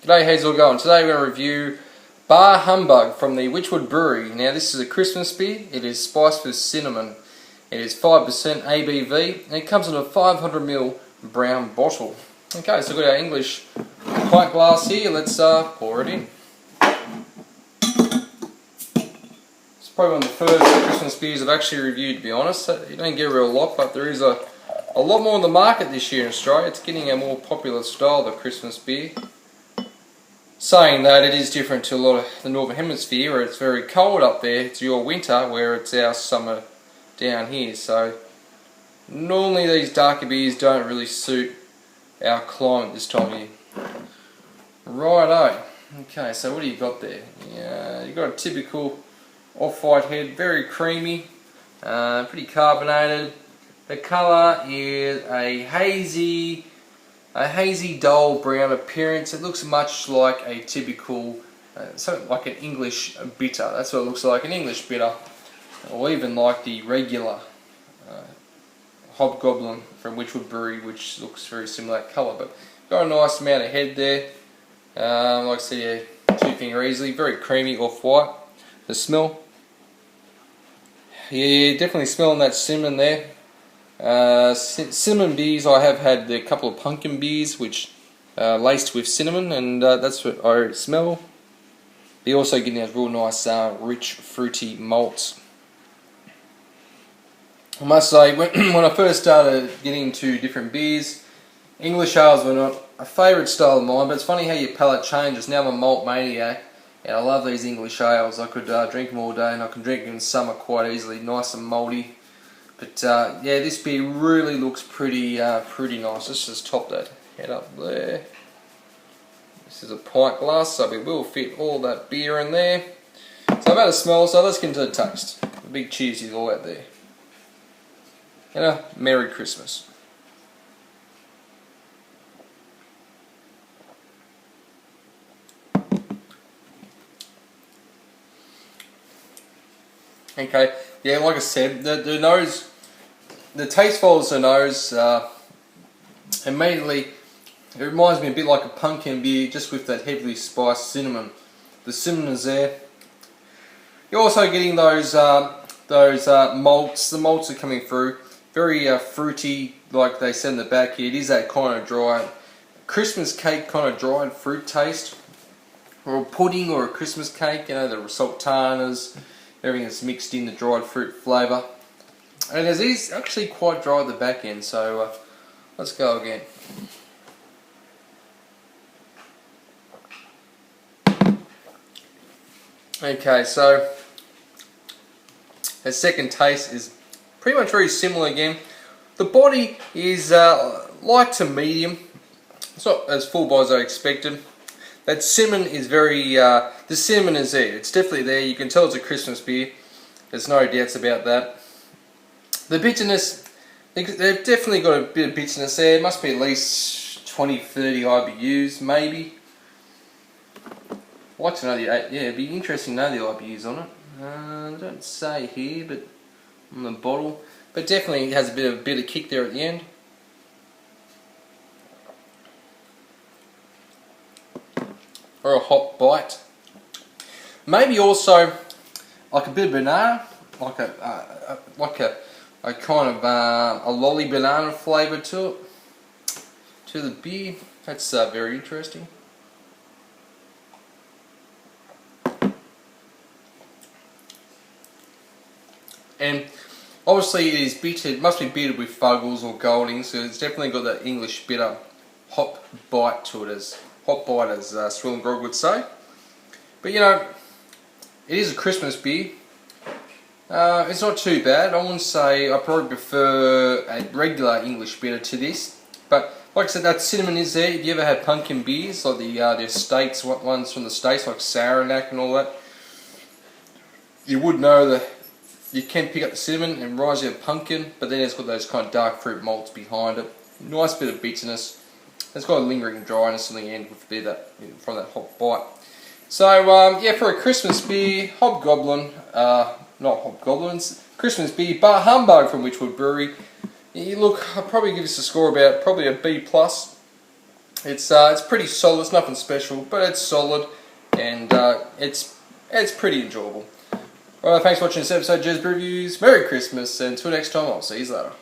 G'day, how's it all going? Today we're going to review Bar Humbug from the Wychwood Brewery. Now this is a Christmas beer. It is spiced with cinnamon. It is 5% ABV and it comes in a 500ml brown bottle. Okay, so we've got our English pint glass here. Let's pour it in. It's probably one of the first Christmas beers I've actually reviewed, to be honest. You don't get a real lot, but there is a lot more on the market this year in Australia. It's getting a more popular style of Christmas beer. Saying that, it is different to a lot of the Northern Hemisphere where it's very cold up there. It's your winter where it's our summer down here. So normally these darker beers don't really suit our climate this time of year. Righto. Okay, so what do you got there? Yeah, you got a typical off-white head, very creamy, pretty carbonated. The colour is a hazy dull brown appearance. It looks much like a typical, something like an English bitter. That's what it looks like, an English bitter, or even like the regular Hobgoblin from Wychwood Brewery, which looks very similar colour. But got a nice amount of head there. Like I said, yeah, two finger easily, very creamy off-white. The smell, yeah, definitely smelling that cinnamon there. Cinnamon beers, I have had a couple of pumpkin beers which laced with cinnamon, and that's what I smell. You're also getting those real nice rich fruity malts. I must say, when I first started getting into different beers, English ales were not a favourite style of mine, but it's funny how your palate changes. Now I'm a malt maniac and I love these English ales. I could drink them all day, and I can drink them in summer quite easily, nice and malty. But yeah, this beer really looks pretty nice. Let's just top that head up there. This is a pint glass, so we will fit all that beer in there. So I've had a smell, so let's get into the taste. A big cheers to you all out there. And a Merry Christmas. Okay, yeah, like I said, the nose, the taste follows the nose. Immediately, it reminds me a bit like a pumpkin beer, just with that heavily spiced cinnamon. The cinnamon is there. You're also getting those malts. The malts are coming through, very fruity, like they said in the back here. It is that kind of dry, Christmas cake kind of dried fruit taste, or a pudding or a Christmas cake. You know, the sultanas. Everything that's mixed in the dried fruit flavour. And it is actually quite dry at the back end, so let's go again. Okay, so the second taste is pretty much very similar again. The body is light to medium. It's not as full body as I expected. That cinnamon is very, the cinnamon is there. It's definitely there. You can tell it's a Christmas beer. There's no doubts about that. The bitterness, they've definitely got a bit of bitterness there. It must be at least 20-30 IBUs, maybe. I'd like to know the, yeah, it'd be interesting to know the IBUs on it. I don't say here, but on the bottle. But definitely has a bit of kick there at the end. Or a hot bite. Maybe also like a bit of banana, like a kind of a lolly banana flavour to it, to the beer. That's very interesting. And obviously it is bitter. It must be bittered with Fuggles or Goldings, so it's definitely got that English bitter hop bite to it, as Swill and Grog would say. But you know, it is a Christmas beer. It's not too bad. I wouldn't say I probably prefer a regular English bitter to this. But like I said, that cinnamon is there. If you ever had pumpkin beers, like the States, ones from the States, like Saranac and all that, you would know that you can pick up the cinnamon and rise you a pumpkin, but then it's got those kind of dark fruit malts behind it. Nice bit of bitterness. It's got a lingering dryness in the end with a bit of that, from that hot bite. So yeah, for a Christmas beer, Hobgoblin, not Hobgoblins, Christmas beer, Bar Humbug from Wychwood Brewery. You look, I'll probably give this a score about probably a B+. It's pretty solid. It's nothing special, but it's solid, and it's pretty enjoyable. Alright, thanks for watching this episode of Jez Reviews. Merry Christmas, and until next time, I'll see you later.